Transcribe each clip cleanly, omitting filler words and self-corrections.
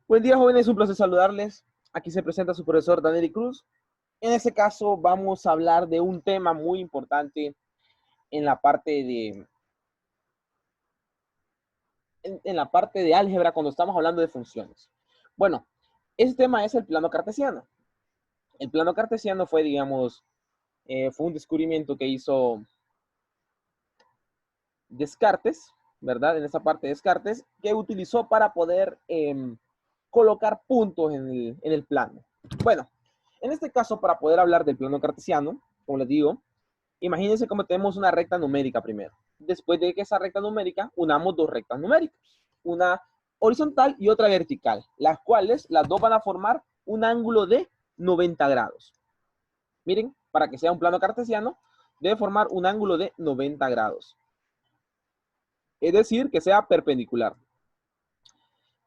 Buen día, jóvenes, un placer saludarles. Aquí se presenta su profesor Daniel Cruz. En este caso vamos a hablar de un tema muy importante en la parte de álgebra cuando estamos hablando de funciones. Bueno, ese tema es el plano cartesiano. El plano cartesiano fue, digamos, fue un descubrimiento que hizo Descartes, ¿verdad? En esa parte de Descartes, que utilizó para poder colocar puntos en el plano. Bueno, en este caso, para poder hablar del plano cartesiano, como les digo, imagínense cómo tenemos una recta numérica primero. Después de que esa recta numérica, unamos dos rectas numéricas, una horizontal y otra vertical, las cuales las dos van a formar un ángulo de 90 grados. Miren, para que sea un plano cartesiano, debe formar un ángulo de 90 grados. Es decir, que sea perpendicular.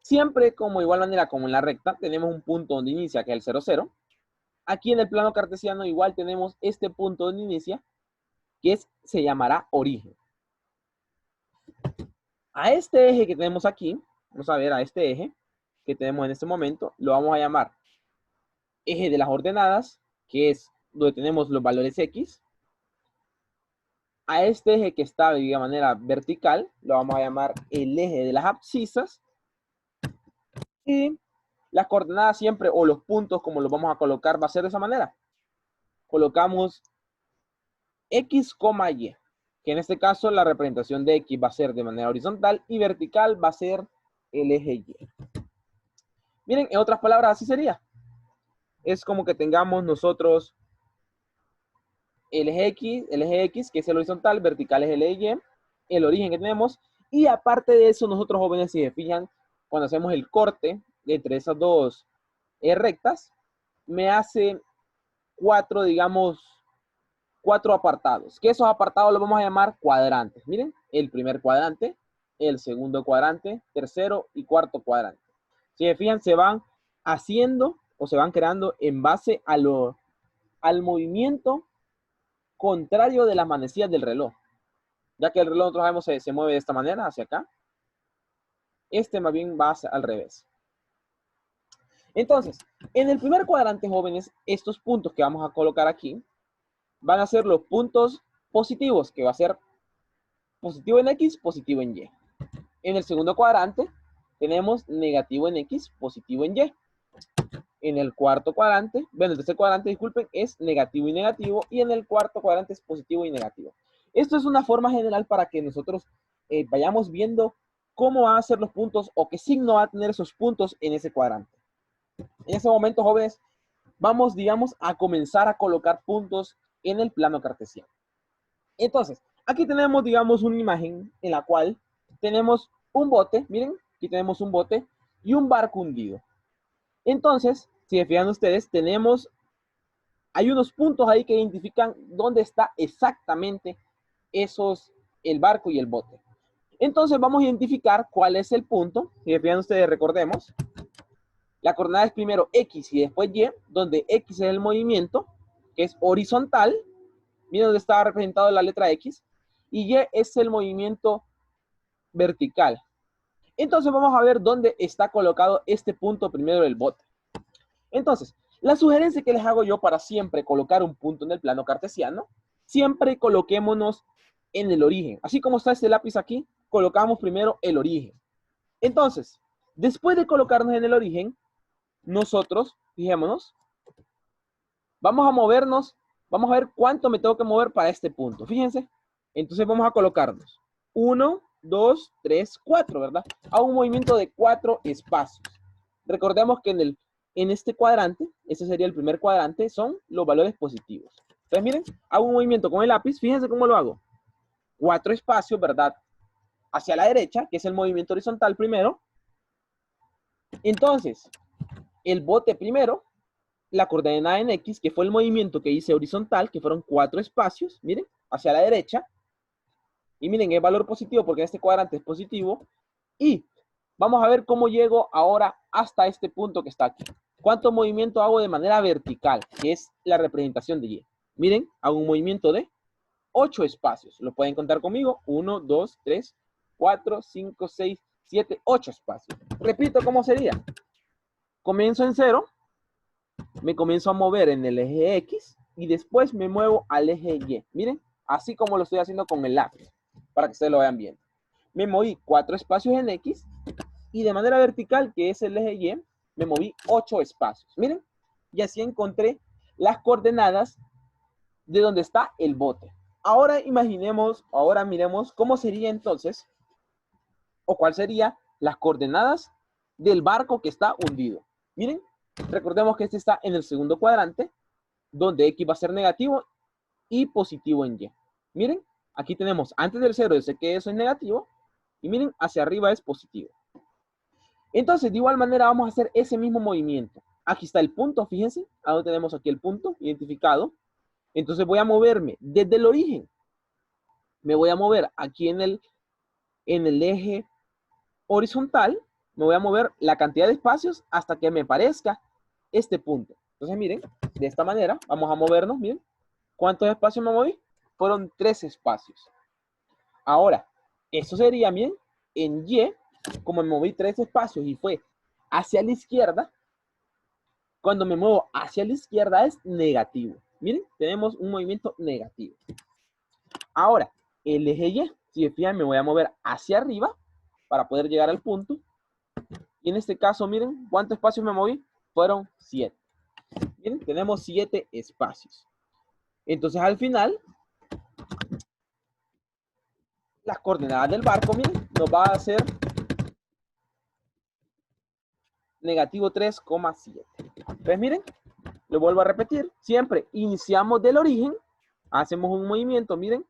Siempre, como igual manera como en la recta, tenemos un punto donde inicia, que es el 0, 0. Aquí en el plano cartesiano igual tenemos este punto donde inicia, que se llamará origen. A este eje que tenemos aquí, vamos a ver a este eje que tenemos en este momento, lo vamos a llamar eje de las ordenadas, que es donde tenemos los valores X. A este eje que está de manera vertical, lo vamos a llamar el eje de las abscisas. Y las coordenadas siempre, o los puntos como los vamos a colocar, va a ser de esa manera. Colocamos X, Y, que en este caso la representación de X va a ser de manera horizontal y vertical va a ser el eje Y. Miren, en otras palabras, así sería. Es como que tengamos nosotros el eje X, que es el horizontal, vertical es el eje Y, el origen que tenemos, y aparte de eso, nosotros jóvenes, si se fijan, cuando hacemos el corte entre esas dos rectas, me hace digamos, cuatro apartados, que esos apartados los vamos a llamar cuadrantes. Miren, el primer cuadrante, el segundo cuadrante, tercero y cuarto cuadrante. Si se fijan, se van haciendo o se van creando en base al movimiento contrario de las manecillas del reloj. Ya que el reloj, nosotros sabemos, se mueve de esta manera, hacia acá. Este más bien va al revés. Entonces, en el primer cuadrante, jóvenes, estos puntos que vamos a colocar aquí van a ser los puntos positivos, que va a ser positivo en X, positivo en Y. En el segundo cuadrante tenemos negativo en X, positivo en Y. En el cuarto cuadrante, bueno, el tercer cuadrante, disculpen, es negativo y negativo, y en el cuarto cuadrante es positivo y negativo. Esto es una forma general para que nosotros vayamos viendo cómo van a ser los puntos o qué signo va a tener esos puntos en ese cuadrante. En ese momento, jóvenes, vamos, digamos, a comenzar a colocar puntos en el plano cartesiano. Entonces, aquí tenemos, digamos, una imagen en la cual tenemos un bote, miren, aquí tenemos un bote y un barco hundido. Entonces, si se fijan ustedes, hay unos puntos ahí que identifican dónde está exactamente el barco y el bote. Entonces vamos a identificar cuál es el punto. Si se fijan ustedes, recordemos, la coordenada es primero X y después Y, donde X es el movimiento, que es horizontal. Miren dónde está representado la letra X. Y Y es el movimiento vertical. Entonces vamos a ver dónde está colocado este punto primero del bote. Entonces, la sugerencia que les hago yo para siempre colocar un punto en el plano cartesiano, siempre coloquémonos en el origen. Así como está este lápiz aquí, colocamos primero el origen. Entonces, después de colocarnos en el origen, nosotros, fijémonos, vamos a movernos, vamos a ver cuánto me tengo que mover para este punto. Fíjense, entonces vamos a colocarnos 1, 2, 3, 4, ¿verdad? A un movimiento de 4 espacios. Recordemos que en este cuadrante, este sería el primer cuadrante, son los valores positivos. Entonces, miren, hago un movimiento con el lápiz, fíjense cómo lo hago. 4 espacios, ¿verdad? Hacia la derecha, que es el movimiento horizontal primero. Entonces, el bote primero, la coordenada en X, que fue el movimiento que hice horizontal, que fueron 4 espacios, miren, hacia la derecha. Y miren, es valor positivo porque este cuadrante es positivo. Y vamos a ver cómo llego ahora hasta este punto que está aquí. ¿Cuánto movimiento hago de manera vertical? Que es la representación de Y. Miren, hago un movimiento de 8 espacios. Lo pueden contar conmigo. 1, 2, 3, 4, 5, 6, 7, 8 espacios. Repito, ¿cómo sería? Comienzo en 0, me comienzo a mover en el eje X y después me muevo al eje Y. Miren, así como lo estoy haciendo con el lápiz, para que ustedes lo vean bien. Me moví 4 espacios en X y de manera vertical, que es el eje Y, me moví 8 espacios. Miren, y así encontré las coordenadas de donde está el bote. Ahora imaginemos, ahora miremos cómo sería entonces, o cuál sería las coordenadas del barco que está hundido. Miren, recordemos que este está en el segundo cuadrante, donde X va a ser negativo y positivo en Y. Miren, aquí tenemos antes del 0, yo sé que eso es negativo, y miren, hacia arriba es positivo. Entonces, de igual manera vamos a hacer ese mismo movimiento. Aquí está el punto, fíjense, ahora tenemos aquí el punto identificado. Entonces voy a moverme desde el origen. Me voy a mover aquí en el eje horizontal, me voy a mover la cantidad de espacios hasta que me parezca este punto. Entonces, miren, de esta manera vamos a movernos, miren. ¿Cuántos espacios me moví? Fueron 3 espacios. Ahora, eso sería, miren, en Y, como me moví 3 espacios y fue hacia la izquierda, cuando me muevo hacia la izquierda es negativo. Miren, tenemos un movimiento negativo. Ahora, el eje Y, si se fijan, me voy a mover hacia arriba para poder llegar al punto. Y en este caso, miren, ¿cuántos espacios me moví? Fueron 7. Miren, tenemos 7 espacios. Entonces, al final, las coordenadas del barco, miren, nos va a hacer negativo 3,7. Entonces, miren, lo vuelvo a repetir. Siempre iniciamos del origen, hacemos un movimiento, miren,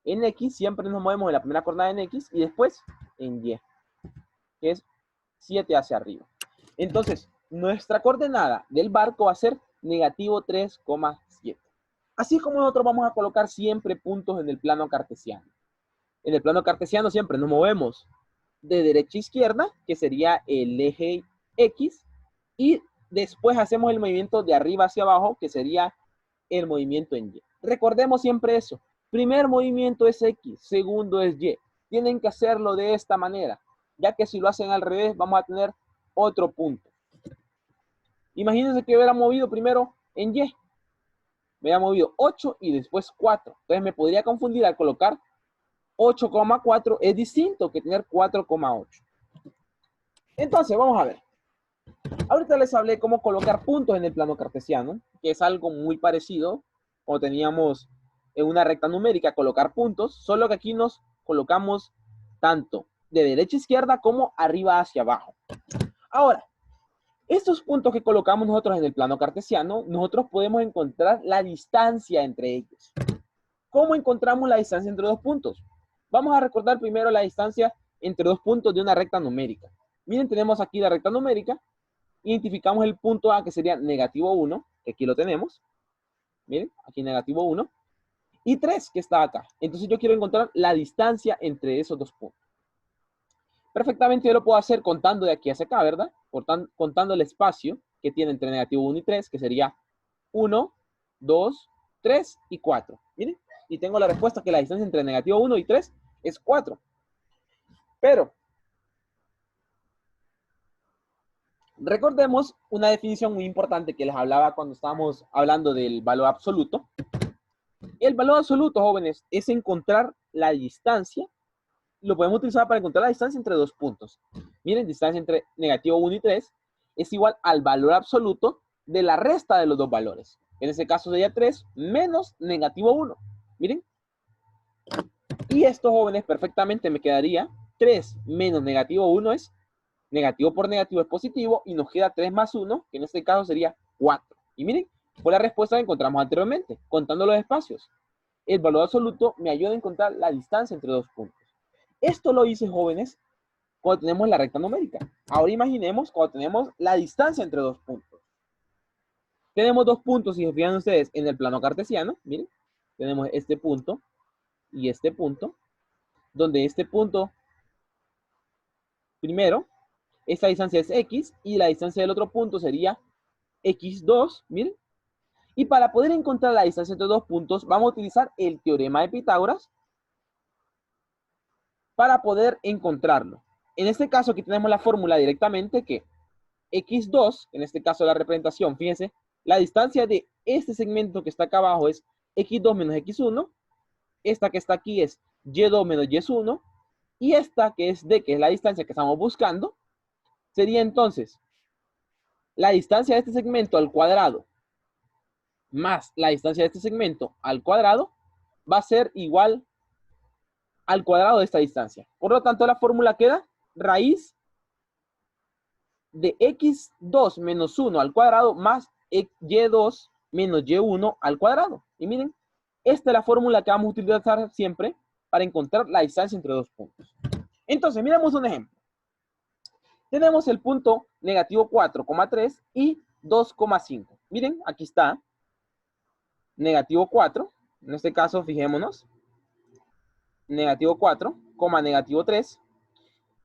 en X, siempre nos movemos en la primera coordenada en X y después en Y, que es 7 hacia arriba. Entonces, nuestra coordenada del barco va a ser negativo 3,7. Así como nosotros vamos a colocar siempre puntos en el plano cartesiano. En el plano cartesiano siempre nos movemos de derecha a izquierda, que sería el eje X, y después hacemos el movimiento de arriba hacia abajo, que sería el movimiento en Y. Recordemos siempre eso. Primer movimiento es X, segundo es Y. Tienen que hacerlo de esta manera, ya que si lo hacen al revés, vamos a tener otro punto. Imagínense que hubiera movido primero en Y. Me hubiera movido 8 y después 4. Entonces me podría confundir al colocar 8,4. Es distinto que tener 4,8. Entonces, vamos a ver. Ahorita les hablé cómo colocar puntos en el plano cartesiano, que es algo muy parecido como teníamos en una recta numérica, colocar puntos, solo que aquí nos colocamos tanto de derecha a izquierda como arriba hacia abajo. Ahora, estos puntos que colocamos nosotros en el plano cartesiano, nosotros podemos encontrar la distancia entre ellos. ¿Cómo encontramos la distancia entre dos puntos? Vamos a recordar primero la distancia entre dos puntos de una recta numérica. Miren, tenemos aquí la recta numérica. Identificamos el punto A, que sería negativo 1, que aquí lo tenemos. Miren, aquí negativo 1. Y 3, que está acá. Entonces yo quiero encontrar la distancia entre esos dos puntos. Perfectamente yo lo puedo hacer contando de aquí hacia acá, ¿verdad? Contando el espacio que tiene entre negativo 1 y 3, que sería 1, 2, 3 y 4. Miren, y tengo la respuesta que la distancia entre negativo 1 y 3 es 4. Pero recordemos una definición muy importante que les hablaba cuando estábamos hablando del valor absoluto. El valor absoluto, jóvenes, es encontrar la distancia. Lo podemos utilizar para encontrar la distancia entre dos puntos. Miren, distancia entre negativo 1 y 3 es igual al valor absoluto de la resta de los dos valores. En este caso sería 3 menos negativo 1. Miren. Y esto, jóvenes, perfectamente me quedaría 3 menos negativo 1 es negativo por negativo es positivo y nos queda 3 más 1, que en este caso sería 4. Y miren, fue la respuesta que encontramos anteriormente, contando los espacios. El valor absoluto me ayuda a encontrar la distancia entre dos puntos. Esto lo hice, jóvenes, cuando tenemos la recta numérica. Ahora imaginemos cuando tenemos la distancia entre dos puntos. Tenemos dos puntos, si se fijan ustedes, en el plano cartesiano. Miren, tenemos este punto y este punto, donde este punto, primero, esta distancia es X y la distancia del otro punto sería X2, miren. Y para poder encontrar la distancia entre dos puntos, vamos a utilizar el teorema de Pitágoras para poder encontrarlo. En este caso aquí tenemos la fórmula directamente que x2, en este caso la representación, fíjense, la distancia de este segmento que está acá abajo es x2 menos x1, esta que está aquí es y2 menos y1, y esta que es d, que es la distancia que estamos buscando, sería entonces la distancia de este segmento al cuadrado más la distancia de este segmento al cuadrado va a ser igual al cuadrado de esta distancia. Por lo tanto, la fórmula queda raíz de x2 menos 1 al cuadrado más y2 menos y1 al cuadrado. Y miren, esta es la fórmula que vamos a utilizar siempre para encontrar la distancia entre dos puntos. Entonces, miremos un ejemplo. Tenemos el punto negativo 4,3 y 2,5. Miren, aquí está negativo 4. En este caso, fijémonos. Negativo 4, negativo 3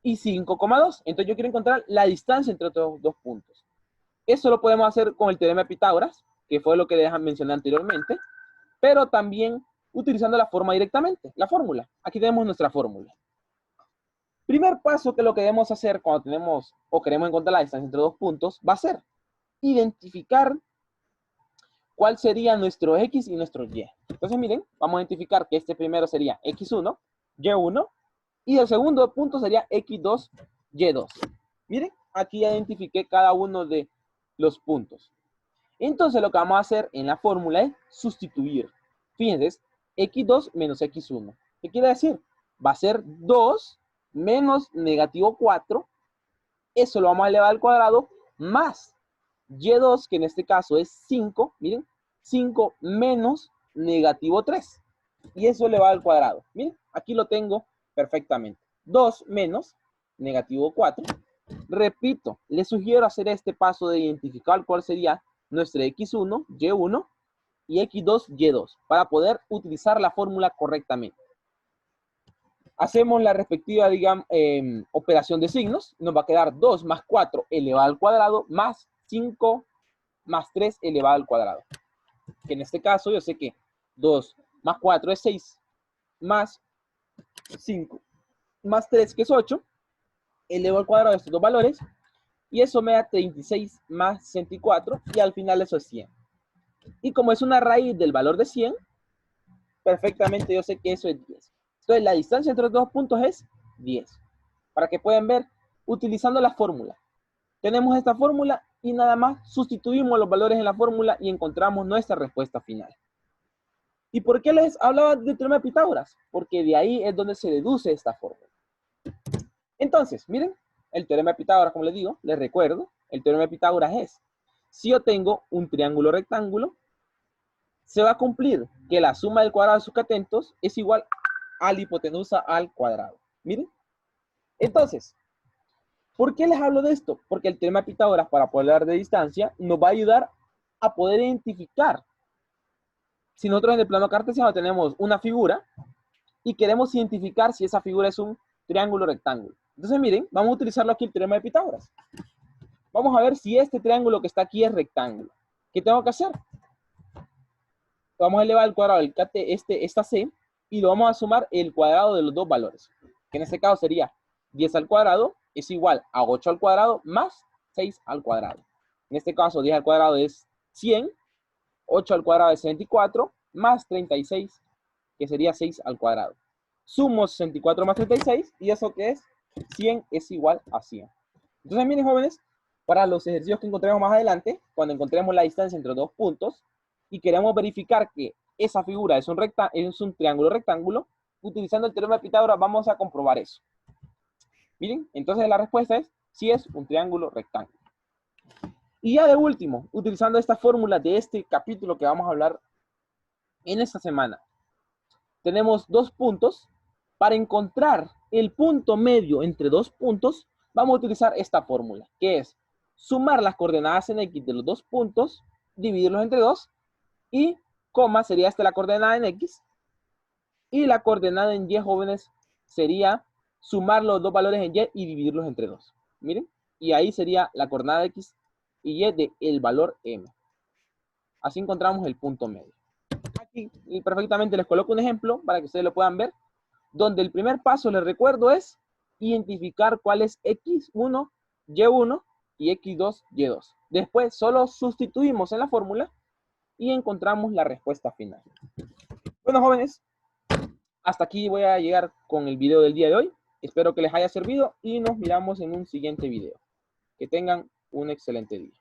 y 5,2. Entonces yo quiero encontrar la distancia entre estos dos puntos. Eso lo podemos hacer con el teorema de Pitágoras, que fue lo que mencioné anteriormente, pero también utilizando la forma directamente, la fórmula. Aquí tenemos nuestra fórmula. Primer paso que lo que debemos hacer cuando tenemos o queremos encontrar la distancia entre dos puntos va a ser identificar cuál sería nuestro X y nuestro Y. Entonces miren, vamos a identificar que este primero sería X1, Y1, y el segundo punto sería X2, Y2. Miren, aquí ya identifiqué cada uno de los puntos. Entonces lo que vamos a hacer en la fórmula es sustituir. Fíjense, X2 menos X1. ¿Qué quiere decir? Va a ser 2 menos negativo 4. Eso lo vamos a elevar al cuadrado más y2, que en este caso es 5. Miren, 5 menos negativo 3. Y eso elevado al cuadrado. Miren, aquí lo tengo perfectamente. 2 menos negativo 4. Repito, les sugiero hacer este paso de identificar cuál sería nuestro X1, Y1 y X2, Y2 para poder utilizar la fórmula correctamente. Hacemos la respectiva, digamos, operación de signos. Nos va a quedar 2 más 4 elevado al cuadrado más 5 más 3 elevado al cuadrado. Que en este caso yo sé que 2 más 4 es 6, más 5 más 3 que es 8, elevo al cuadrado de estos dos valores, y eso me da 36 más 64, y al final eso es 100. Y como es una raíz del valor de 100, perfectamente yo sé que eso es 10. Entonces la distancia entre los dos puntos es 10. Para que puedan ver, utilizando la fórmula. Tenemos esta fórmula y nada más sustituimos los valores en la fórmula y encontramos nuestra respuesta final. ¿Y por qué les hablaba del teorema de Pitágoras? Porque de ahí es donde se deduce esta fórmula. Entonces, miren, el teorema de Pitágoras, como les digo, les recuerdo, el teorema de Pitágoras es, si yo tengo un triángulo rectángulo, se va a cumplir que la suma del cuadrado de sus catetos es igual a la hipotenusa al cuadrado. Miren. Entonces, ¿por qué les hablo de esto? Porque el teorema de Pitágoras, para poder hablar de distancia, nos va a ayudar a poder identificar. Si nosotros en el plano cartesiano tenemos una figura y queremos identificar si esa figura es un triángulo rectángulo. Entonces, miren, vamos a utilizarlo aquí el teorema de Pitágoras. Vamos a ver si este triángulo que está aquí es rectángulo. ¿Qué tengo que hacer? Vamos a elevar al cuadrado esta C y lo vamos a sumar el cuadrado de los dos valores. Que en este caso sería 10 al cuadrado es igual a 8 al cuadrado más 6 al cuadrado. En este caso 10 al cuadrado es 100, 8 al cuadrado es 64, más 36, que sería 6 al cuadrado. Sumo 64 más 36 y eso que es 100 es igual a 100. Entonces miren jóvenes, para los ejercicios que encontremos más adelante, cuando encontremos la distancia entre dos puntos y queremos verificar que esa figura es un triángulo rectángulo, utilizando el teorema de Pitágoras vamos a comprobar eso. Miren, entonces la respuesta es sí es un triángulo rectángulo. Y ya de último, utilizando esta fórmula de este capítulo que vamos a hablar en esta semana, tenemos dos puntos. Para encontrar el punto medio entre dos puntos, vamos a utilizar esta fórmula, que es sumar las coordenadas en X de los dos puntos, dividirlos entre 2, y coma sería la coordenada en X, y la coordenada en Y, jóvenes, sería sumar los dos valores en Y y dividirlos entre 2. Miren, y ahí sería la coordenada X y Y de el valor M. Así encontramos el punto medio. Aquí perfectamente les coloco un ejemplo para que ustedes lo puedan ver, donde el primer paso, les recuerdo, es identificar cuál es X1, Y1 y x2, y2. Después solo sustituimos en la fórmula y encontramos la respuesta final. Bueno, jóvenes, hasta aquí voy a llegar con el video del día de hoy. Espero que les haya servido y nos miramos en un siguiente video. Que tengan un excelente día.